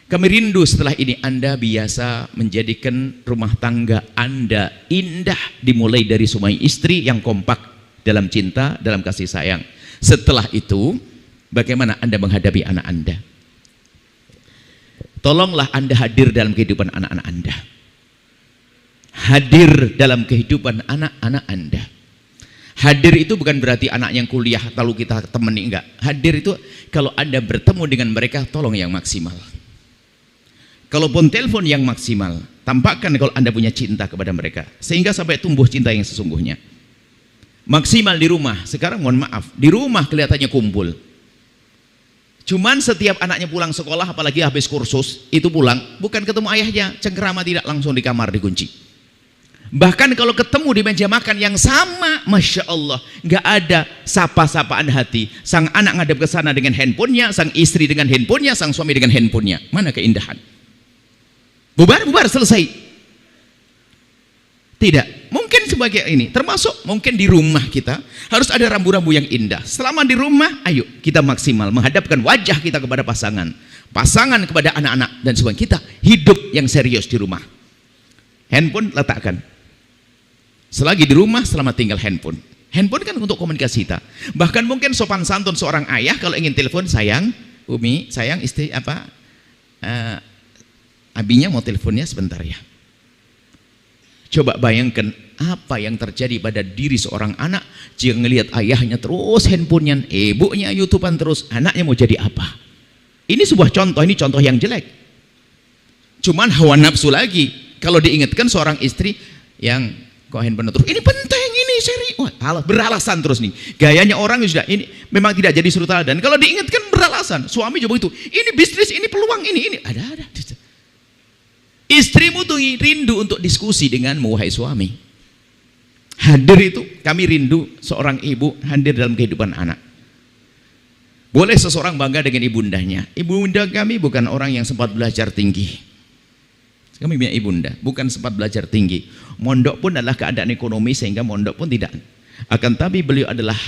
Kami rindu setelah ini Anda biasa menjadikan rumah tangga Anda indah, dimulai dari suami istri yang kompak dalam cinta, dalam kasih sayang. Setelah itu bagaimana Anda menghadapi anak Anda. Tolonglah Anda hadir dalam kehidupan anak-anak Anda. Hadir dalam kehidupan anak-anak Anda. Hadir itu bukan berarti anak yang kuliah lalu kita temani, enggak. Hadir itu kalau Anda bertemu dengan mereka, tolong yang maksimal. Kalaupun telepon yang maksimal, tampakkan kalau Anda punya cinta kepada mereka, sehingga sampai tumbuh cinta yang sesungguhnya. Maksimal di rumah. Sekarang mohon maaf, di rumah kelihatannya kumpul. Cuman setiap anaknya pulang sekolah, apalagi habis kursus, itu pulang, bukan ketemu ayahnya, cengkerama tidak, langsung di kamar dikunci. Bahkan kalau ketemu di meja makan yang sama, Masya Allah, nggak ada sapa-sapaan hati. Sang anak ngadep ke sana dengan handphonenya, sang istri dengan handphonenya, sang suami dengan handphonenya. Mana keindahan? Bubar, selesai. Tidak, mungkin sebagai ini, termasuk mungkin di rumah kita harus ada rambu-rambu yang indah. Selama di rumah, ayo kita maksimal menghadapkan wajah kita kepada pasangan kepada anak-anak, dan sebagainya. Kita hidup yang serius di rumah. Handphone letakkan. Selagi di rumah, selama tinggal handphone. Handphone kan untuk komunikasi kita. Bahkan mungkin sopan santun seorang ayah kalau ingin telepon, sayang, Umi, sayang istri abinya mau teleponnya sebentar ya. Coba bayangkan apa yang terjadi pada diri seorang anak jika ngelihat ayahnya terus handphonenya, ibunya YouTubean terus, anaknya mau jadi apa? Ini sebuah contoh, ini contoh yang jelek. Cuman hawa nafsu lagi. Kalau diingatkan seorang istri yang kok handphone terus, ini penting, ini seri, beralasan terus nih. Gayanya orang sudah ini memang tidak jadi suri teladan. Kalau diingatkan beralasan, suami coba itu, ini bisnis, ini peluang, ini ada. Istrimu tuh rindu untuk diskusi denganmu, wahai suami. Hadir itu, kami rindu seorang ibu hadir dalam kehidupan anak. Boleh seseorang bangga dengan ibundanya. Ibunda kami bukan orang yang sempat belajar tinggi. Kami punya ibunda, bukan sempat belajar tinggi. Mondok pun adalah keadaan ekonomi sehingga mondok pun tidak. Akan tapi beliau adalah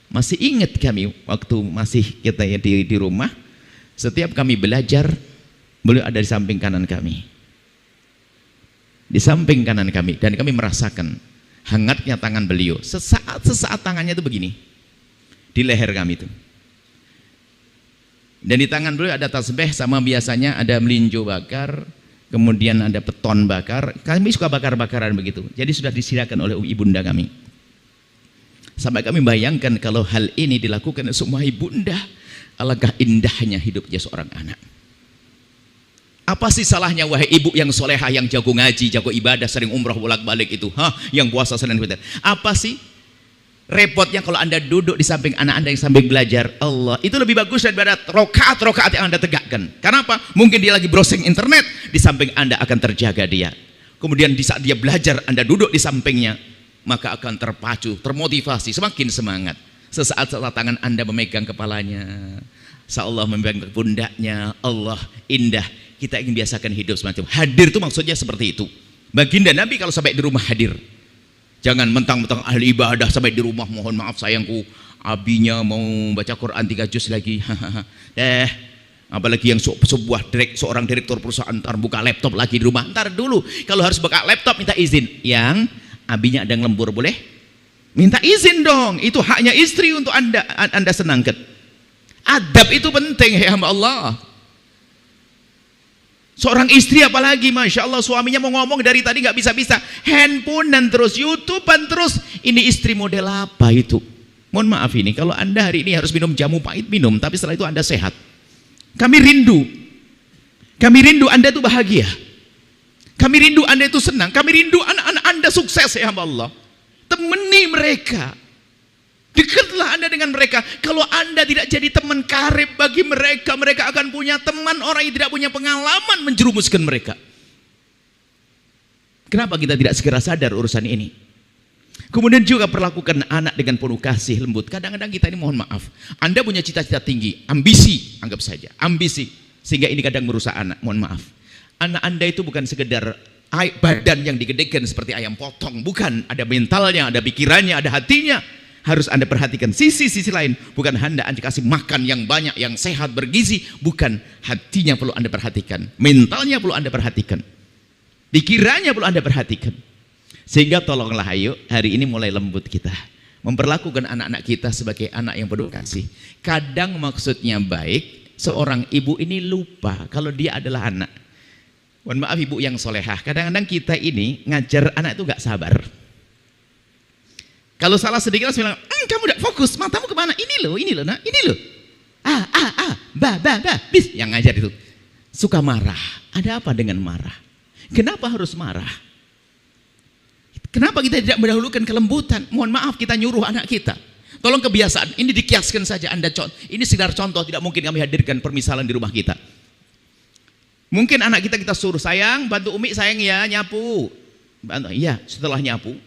masih ingat kami waktu masih kita ya di rumah. Setiap kami belajar, beliau ada di samping kanan kami. Di samping kanan kami, dan kami merasakan hangatnya tangan beliau. Sesaat tangannya itu begini, di leher kami itu. Dan di tangan beliau ada tasbih, sama biasanya ada melinjo bakar, kemudian ada beton bakar. Kami suka bakar-bakaran begitu. Jadi sudah disediakan oleh ibunda kami. Sampai kami bayangkan kalau hal ini dilakukan oleh semua ibunda, alangkah indahnya hidupnya seorang anak. Apa sih salahnya wahai ibu yang soleha, yang jago ngaji, jago ibadah, sering umrah bolak-balik itu, yang puasa Senin Witir. Apa sih repotnya kalau Anda duduk di samping anak Anda yang sambil belajar? Allah, itu lebih bagus daripada rokaat yang Anda tegakkan. Karena apa? Mungkin dia lagi browsing internet, di samping Anda akan terjaga dia. Kemudian di saat dia belajar, Anda duduk di sampingnya, maka akan terpacu, termotivasi, semakin semangat. Sesaat tangan Anda memegang kepalanya, seolah memegang pundaknya. Allah, indah. Kita ingin biasakan hidup semacam hadir itu, maksudnya seperti itu. Baginda Nabi kalau sampai di rumah hadir. Jangan mentang-mentang ahli ibadah sampai di rumah, mohon maaf sayangku, abinya mau baca Quran 3 juz lagi. Apalagi yang seorang direktur perusahaan ntar buka laptop lagi di rumah. Ntar dulu, kalau harus buka laptop minta izin. Yang abinya ada ngelembur boleh? Minta izin dong. Itu haknya istri untuk Anda senangkan. Adab itu penting, ya hamba Allah. Seorang istri apalagi, Masya Allah, suaminya mau ngomong dari tadi nggak bisa-bisa, handphone dan terus YouTubean terus. Ini istri model apa itu? Mohon maaf ini, kalau Anda hari ini harus minum jamu pahit, minum, tapi setelah itu Anda sehat. Kami rindu Anda itu bahagia. Kami rindu Anda itu senang. Kami rindu anak-anak Anda sukses, ya Allah. Temani mereka. Dekatlah Anda dengan mereka. Kalau Anda tidak jadi teman karib bagi mereka, mereka akan punya teman orang yang tidak punya pengalaman menjerumuskan mereka. Kenapa kita tidak segera sadar urusan ini? Kemudian juga perlakukan anak dengan penuh kasih lembut. Kadang-kadang kita ini mohon maaf, Anda punya cita-cita tinggi, ambisi, anggap saja, ambisi, sehingga ini kadang merusak anak. Mohon maaf, anak Anda itu bukan sekedar badan yang digedekan seperti ayam potong, bukan. Ada mentalnya, ada pikirannya, ada hatinya. Harus Anda perhatikan sisi-sisi lain. Bukan Anda kasih makan yang banyak, yang sehat, bergizi. Bukan, hatinya perlu Anda perhatikan, mentalnya perlu Anda perhatikan, pikirannya perlu Anda perhatikan. Sehingga tolonglah ayo hari ini mulai lembut kita, memperlakukan anak-anak kita sebagai anak yang penuh kasih. Kadang maksudnya baik, seorang ibu ini lupa kalau dia adalah anak. Mohon maaf ibu yang solehah, kadang-kadang kita ini ngajar anak itu gak sabar. Kalau salah sedikit langsung bilang, kamu udah fokus, matamu kemana? Ini loh, nak, ini loh. Ba, bis. Yang ngajar itu. Suka marah. Ada apa dengan marah? Kenapa harus marah? Kenapa kita tidak mendahulukan kelembutan? Mohon maaf kita nyuruh anak kita. Tolong kebiasaan, ini dikiaskan saja Anda. Ini sekedar contoh, tidak mungkin kami hadirkan permisalan di rumah kita. Mungkin anak kita suruh, sayang, bantu Umi sayang ya, nyapu. Bantu, iya, setelah nyapu.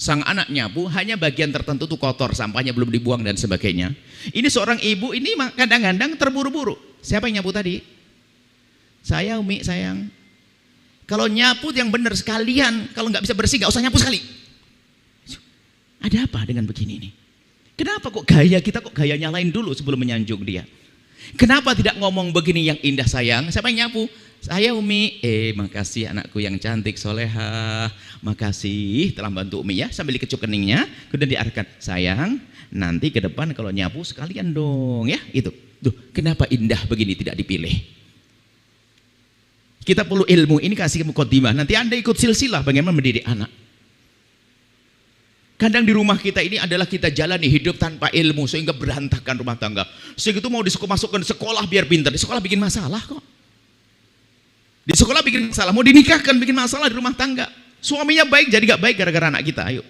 Sang anak nyapu, hanya bagian tertentu tuh kotor, sampahnya belum dibuang dan sebagainya. Ini seorang ibu, ini kadang-kadang terburu-buru. Siapa yang nyapu tadi? Saya, Umi, sayang. Kalau nyapu yang benar sekalian, kalau nggak bisa bersih, nggak usah nyapu sekali. Ada apa dengan begini nih? Kenapa kok gaya kita kok gaya nyalain dulu sebelum menyanjung dia? Kenapa tidak ngomong begini yang indah sayang? Siapa yang nyapu? Saya Umi. Makasih anakku yang cantik soleha. Makasih telah bantu Umi ya. Sambil dikecup keningnya, kemudian diarahkan. Sayang, nanti ke depan kalau nyapu sekalian dong ya. Itu. Duh, kenapa indah begini tidak dipilih? Kita perlu ilmu. Ini kasih mukaddimah. Nanti Anda ikut silsilah bagaimana mendidik anak. Kadang di rumah kita ini adalah kita jalani hidup tanpa ilmu sehingga berantakan rumah tangga. Sehingga itu mau masukkan sekolah biar pintar. Di sekolah bikin masalah kok. Di sekolah bikin masalah, mau dinikahkan bikin masalah di rumah tangga. Suaminya baik jadi gak baik gara-gara anak kita. Ayo.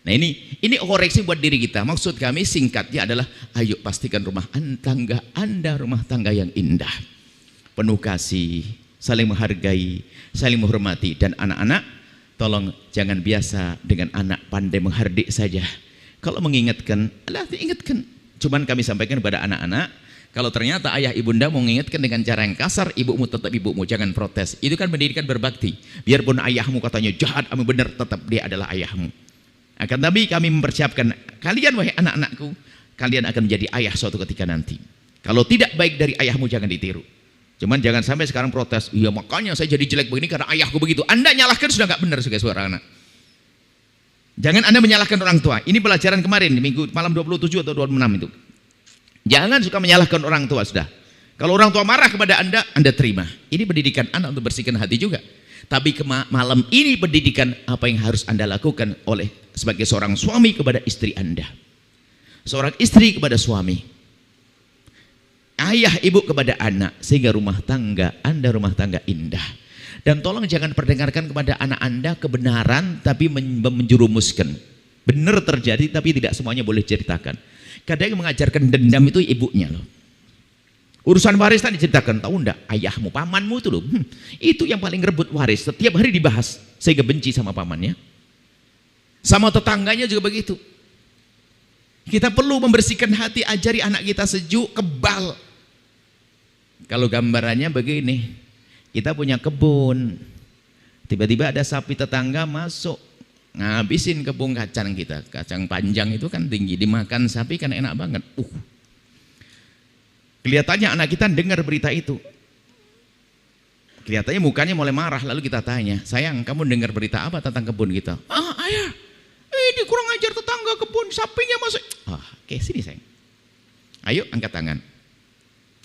Nah ini koreksi buat diri kita. Maksud kami singkatnya adalah ayo pastikan rumah tangga Anda rumah tangga yang indah. Penuh kasih, saling menghargai, saling menghormati, dan anak-anak tolong jangan biasa dengan anak pandai menghardik saja. Kalau mengingatkan, Allah diingatkan. Cuman kami sampaikan kepada anak-anak, kalau ternyata ayah ibunda mau mengingatkan dengan cara yang kasar, ibumu tetap ibumu, jangan protes. Itu kan pendidikan berbakti. Biarpun ayahmu katanya jahat, kamu benar, tetap dia adalah ayahmu. Akan tapi kami mempersiapkan kalian wahai anak-anakku, kalian akan menjadi ayah suatu ketika nanti. Kalau tidak baik dari ayahmu jangan ditiru. Cuman jangan sampai sekarang protes, iya makanya saya jadi jelek begini karena ayahku begitu. Anda nyalahkan sudah gak benar sebagai seorang anak. Jangan Anda menyalahkan orang tua. Ini pelajaran kemarin, minggu malam 27 atau 26 itu. Jangan suka menyalahkan orang tua sudah. Kalau orang tua marah kepada Anda terima. Ini pendidikan anak untuk bersihkan hati juga. Tapi malam ini pendidikan apa yang harus Anda lakukan oleh sebagai seorang suami kepada istri Anda. Seorang istri kepada suami. Ayah ibu kepada anak, sehingga rumah tangga Anda rumah tangga indah. Dan tolong jangan perdengarkan kepada anak Anda kebenaran tapi menjerumuskan. Benar terjadi tapi tidak semuanya boleh ceritakan. Kadang yang mengajarkan dendam itu ibunya loh. Urusan waris tadi diceritakan, tahu enggak? Ayahmu, pamanmu itu loh. Itu yang paling rebut waris, setiap hari dibahas sehingga benci sama pamannya. Sama tetangganya juga begitu. Kita perlu membersihkan hati, ajari anak kita sejuk, kebal. Kalau gambarannya begini, kita punya kebun, tiba-tiba ada sapi tetangga masuk, ngabisin kebun kacang kita. Kacang panjang itu kan tinggi, dimakan sapi kan enak banget. Kelihatannya anak kita dengar berita itu. Kelihatannya mukanya mulai marah, lalu kita tanya, sayang kamu dengar berita apa tentang kebun kita? Ayah, ini kurang ajar tetangga kebun, sapinya masuk. Oke, sini sayang. Ayo angkat tangan.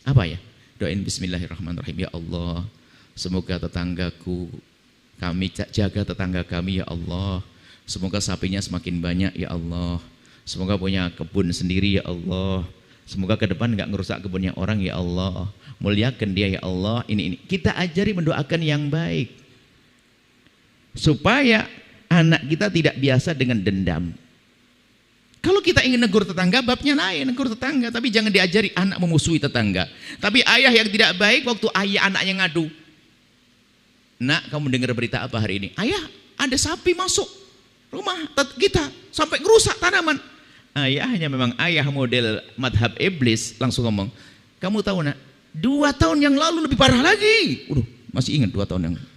Apa ya? Doain bismillahirrahmanirrahim. Ya Allah, semoga tetanggaku, kami jaga tetangga kami ya Allah. Semoga sapinya semakin banyak ya Allah. Semoga punya kebun sendiri ya Allah. Semoga ke depan nggak ngerusak kebunnya orang ya Allah. Muliakan dia ya Allah. Ini. Kita ajari mendoakan yang baik. Supaya anak kita tidak biasa dengan dendam. Kalau kita ingin negur tetangga, babnya lain, negur tetangga. Tapi jangan diajari anak memusuhi tetangga. Tapi ayah yang tidak baik, waktu ayah anaknya ngadu. Nak, kamu dengar berita apa hari ini? Ayah, ada sapi masuk rumah kita, sampai ngerusak tanaman. Ayahnya memang ayah model madhab iblis, langsung ngomong, kamu tahu nak, 2 tahun yang lalu lebih parah lagi. Masih ingat 2 tahun yang lalu.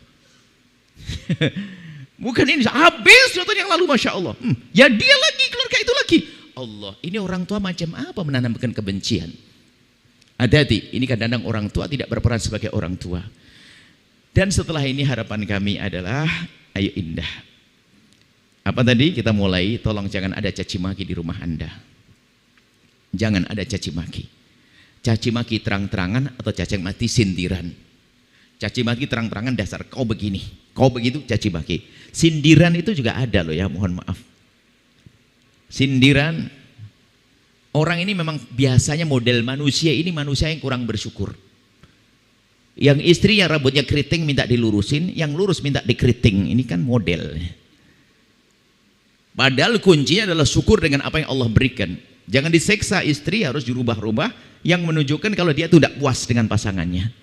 Bukan ini, habis 2 tahun yang lalu, Masya Allah. Ya dia lagi, keluarga itu lagi. Allah, ini orang tua macam apa menanamkan kebencian? Hati-hati, ini kadang-kadang orang tua tidak berperan sebagai orang tua. Dan setelah ini harapan kami adalah, ayo indah. Apa tadi? Kita mulai, tolong jangan ada caci maki di rumah Anda. Jangan ada caci maki. Caci maki terang-terangan atau caci maki sindiran. Caci maki terang-terangan dasar kau begini, kau begitu, caci maki. Sindiran itu juga ada loh ya, mohon maaf. sindiran. Orang ini memang biasanya model manusia ini manusia yang kurang bersyukur. Yang istri yang rambutnya keriting minta dilurusin, yang lurus minta dikeriting. Ini kan model. Padahal kuncinya adalah syukur dengan apa yang Allah berikan. Jangan diseksa istri, harus dirubah-rubah yang menunjukkan kalau dia tidak puas dengan pasangannya.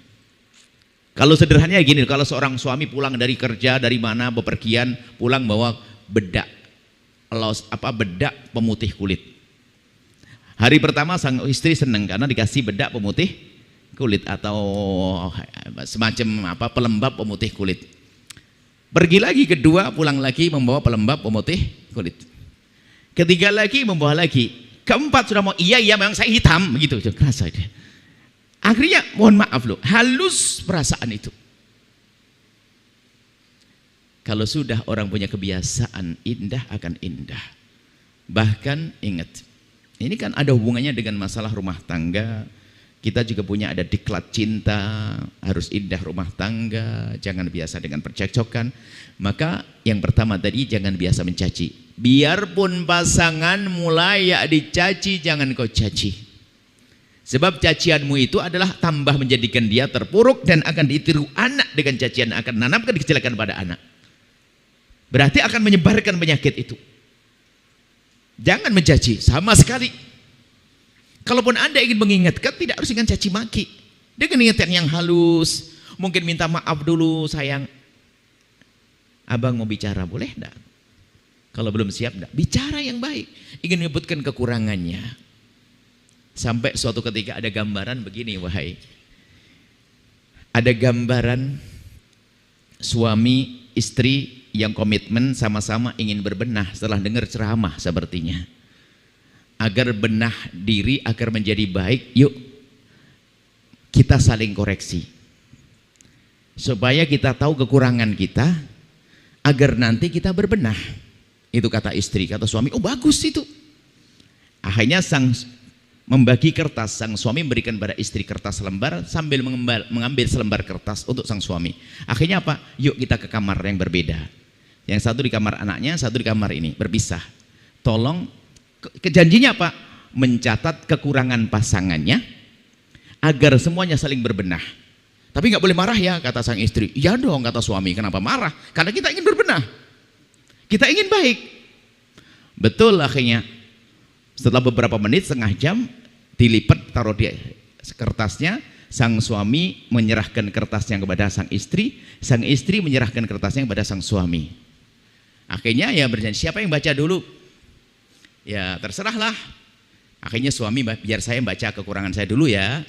Kalau sederhananya gini, kalau seorang suami pulang dari kerja, dari mana, bepergian, pulang bawa bedak. Bedak pemutih kulit. Hari pertama sang istri senang karena dikasih bedak pemutih kulit atau semacam pelembab pemutih kulit. Pergi lagi kedua, pulang lagi membawa pelembab pemutih kulit. Ketiga lagi membawa lagi. Keempat sudah mau iya memang saya hitam begitu. Kerasa dia. Akhirnya mohon maaf loh, halus perasaan itu. Kalau sudah orang punya kebiasaan indah akan indah. Bahkan ingat, ini kan ada hubungannya dengan masalah rumah tangga. Kita juga punya ada diklat cinta, harus indah rumah tangga, jangan biasa dengan percekcokan. Maka yang pertama tadi jangan biasa mencaci. Biarpun pasangan mulai dicaci, jangan kau caci. Sebab cacianmu itu adalah tambah menjadikan dia terpuruk dan akan ditiru anak dengan cacian, akan menanamkan kecelakaan pada anak. Berarti akan menyebarkan penyakit itu. Jangan mencaci sama sekali. Kalaupun Anda ingin mengingatkan, tidak harus dengan caci maki. Dengan ingatan yang halus. Mungkin minta maaf dulu, sayang. Abang mau bicara, boleh enggak? Kalau belum siap enggak? Bicara yang baik. Ingin menyebutkan kekurangannya. Sampai suatu ketika ada gambaran begini, wahai. Ada gambaran suami istri yang komitmen sama-sama ingin berbenah setelah dengar ceramah sepertinya. Agar benah diri, agar menjadi baik, yuk kita saling koreksi. Supaya kita tahu kekurangan kita, agar nanti kita berbenah. Itu kata istri, kata suami, oh bagus itu. Akhirnya membagi kertas, sang suami memberikan pada istri kertas selembar sambil mengambil selembar kertas untuk sang suami. Akhirnya apa? Yuk kita ke kamar yang berbeda. Yang satu di kamar anaknya, satu di kamar ini, berpisah. Tolong, kejanjinya apa? Mencatat kekurangan pasangannya agar semuanya saling berbenah. Tapi nggak boleh marah ya, kata sang istri. Iya dong, kata suami. Kenapa marah? Karena kita ingin berbenah. Kita ingin baik. Betul akhirnya. Setelah beberapa menit, setengah jam, dilipat, taruh di kertasnya. Sang suami menyerahkan kertasnya kepada sang istri menyerahkan kertasnya kepada sang suami. Akhirnya ya berjanji, siapa yang baca dulu? Ya terserahlah. Akhirnya suami, biar saya baca kekurangan saya dulu ya.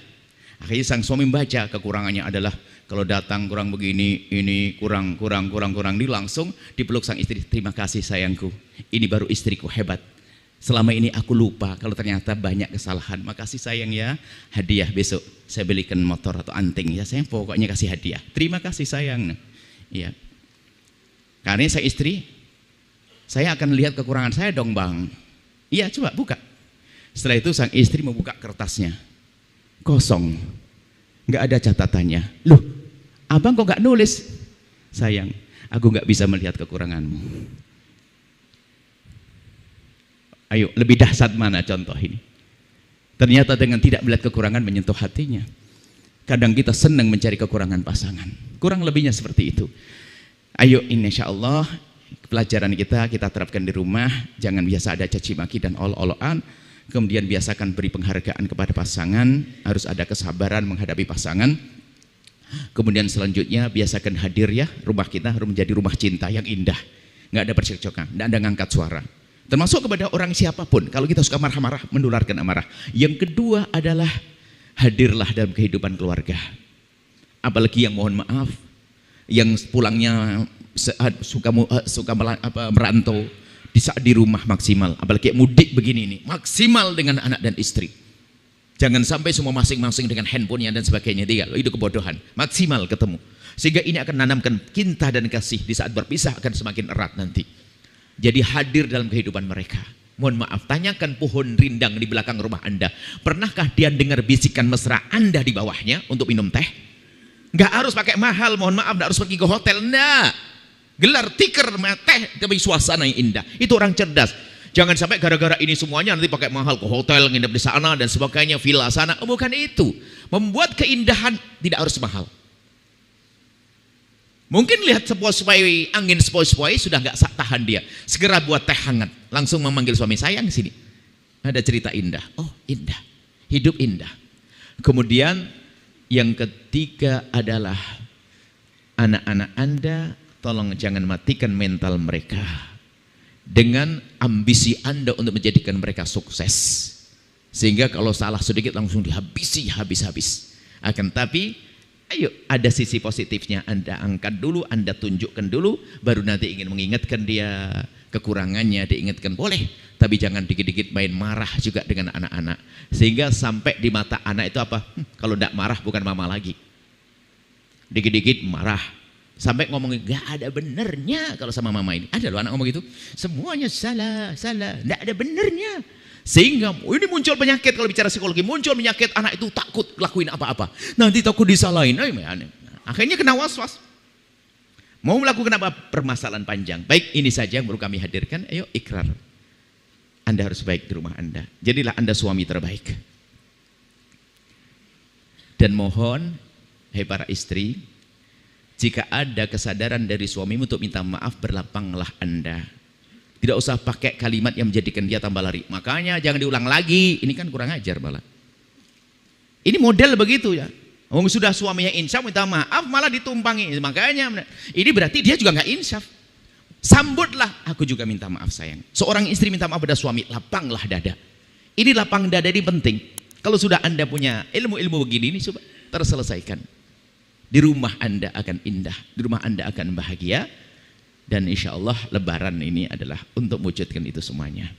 Akhirnya sang suami membaca kekurangannya adalah kalau datang kurang begini, ini kurang. Dia langsung dipeluk sang istri. Terima kasih sayangku, ini baru istriku hebat. Selama ini aku lupa kalau ternyata banyak kesalahan. Makasih sayang ya, hadiah besok saya belikan motor atau anting ya sayang, pokoknya kasih hadiah. Terima kasih sayang. Ya. Karena saya istri, saya akan lihat kekurangan saya dong bang. Iya coba buka. Setelah itu sang istri membuka kertasnya, kosong, nggak ada catatannya. Loh, abang kok nggak nulis? Sayang, aku nggak bisa melihat kekuranganmu. Ayo, lebih dahsyat mana contoh ini? Ternyata dengan tidak melihat kekurangan menyentuh hatinya. Kadang kita senang mencari kekurangan pasangan. Kurang lebihnya seperti itu. Ayo, insya Allah pelajaran kita terapkan di rumah. Jangan biasa ada caci maki dan ol-oloan. Kemudian biasakan beri penghargaan kepada pasangan. Harus ada kesabaran menghadapi pasangan. Kemudian selanjutnya biasakan hadir ya. Rumah kita harus menjadi rumah cinta yang indah. Nggak ada percekcokan, nggak ada ngangkat suara. Termasuk kepada orang siapapun. Kalau kita suka marah-marah, menularkan amarah. Yang kedua adalah hadirlah dalam kehidupan keluarga. Apalagi yang mohon maaf, yang pulangnya suka merantau, di saat di rumah maksimal. Apalagi mudik begini nih, maksimal dengan anak dan istri. Jangan sampai semua masing-masing dengan handphonenya dan sebagainya. Itu kebodohan. Maksimal ketemu. Sehingga ini akan menanamkan cinta dan kasih. Di saat berpisah akan semakin erat nanti. Jadi hadir dalam kehidupan mereka. Mohon maaf, tanyakan pohon rindang di belakang rumah Anda. Pernahkah dia dengar bisikan mesra Anda di bawahnya untuk minum teh? Nggak harus pakai mahal, mohon maaf, nggak harus pergi ke hotel, enggak. Gelar tikar teh tapi suasana yang indah. Itu orang cerdas. Jangan sampai gara-gara ini semuanya nanti pakai mahal ke hotel, nginep di sana dan sebagainya, villa sana. Bukan itu. Membuat keindahan tidak harus mahal. Mungkin lihat sepoi-sepoi, angin sepoi-sepoi sudah nggak tahan dia. Segera buat teh hangat. Langsung memanggil suami, sayang sini. Ada cerita indah. Oh indah. Hidup indah. Kemudian yang ketiga adalah anak-anak Anda, tolong jangan matikan mental mereka dengan ambisi Anda untuk menjadikan mereka sukses. Sehingga kalau salah sedikit langsung dihabisi, habis-habis. Akan tapi, ayo ada sisi positifnya Anda angkat dulu, Anda tunjukkan dulu, baru nanti ingin mengingatkan dia kekurangannya, diingatkan boleh. Tapi jangan dikit-dikit main marah juga dengan anak-anak. Sehingga sampai di mata anak itu apa? Kalau tidak marah bukan mama lagi. Dikit-dikit marah. Sampai ngomongin, gak ada benernya kalau sama mama ini. Ada loh anak ngomong gitu. Semuanya salah, gak ada benernya. Sehingga ini muncul penyakit, kalau bicara psikologi, muncul penyakit anak itu takut lakuin apa-apa. Nanti takut disalahin. Akhirnya kena was-was. Mau melakukan apa? Permasalahan panjang. Baik, ini saja yang baru kami hadirkan. Ayo ikrar. Anda harus baik di rumah Anda. Jadilah Anda suami terbaik. Dan mohon, hai para istri, jika ada kesadaran dari suamimu untuk minta maaf, berlapanglah Anda. Tidak usah pakai kalimat yang menjadikan dia tambah lari. Makanya jangan diulang lagi. Ini kan kurang ajar malah. Ini model begitu ya. Sudah suaminya insaf minta maaf malah ditumpangi. Makanya ini berarti dia juga nggak insaf. Sambutlah, aku juga minta maaf sayang. Seorang istri minta maaf pada suami, lapanglah dada. Ini lapang dada ini penting. Kalau sudah Anda punya ilmu-ilmu begini, ini coba terselesaikan. Di rumah Anda akan indah, di rumah Anda akan bahagia. Dan insya Allah lebaran ini adalah untuk mewujudkan itu semuanya.